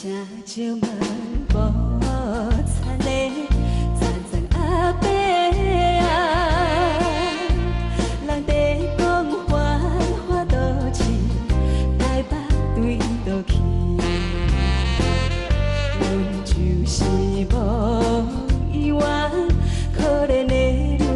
车少问无田的残残阿伯啊，人地讲繁华都市，台北对倒去，阮就是无依愿，可怜的女儿。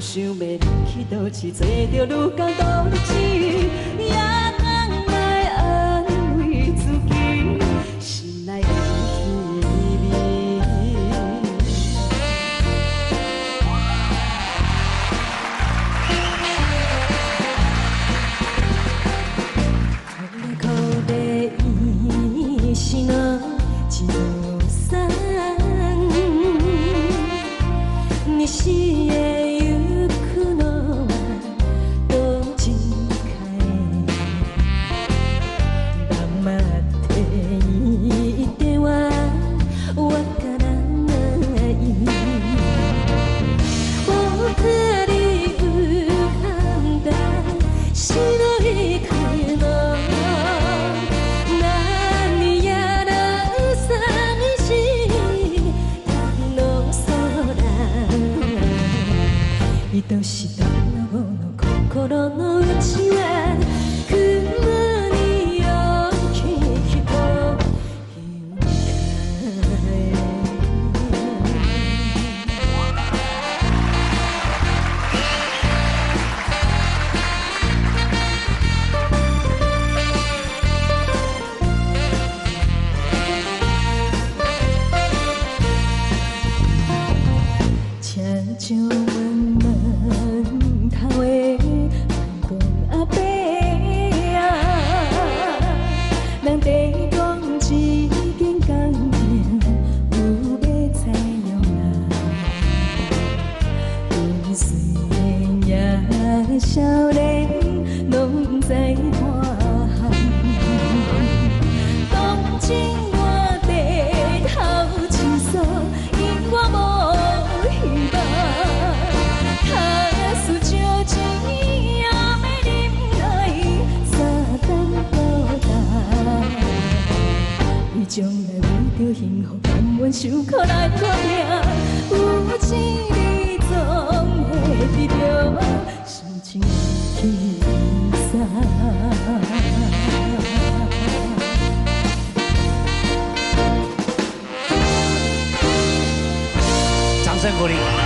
想要去倒市，找着女工倒市，也通来安慰自己，心内有气味。苦的伊是哪一座山？你是的。 愛しさの心の内は雲に大きい人車上。 少年拢知大汉，当今我低头倾诉，因我无希望。卡输借钱也要忍耐，三等孤单。为将来为着幸福，甘愿受苦来搏命，有钱你总会得到。 掌声鼓励。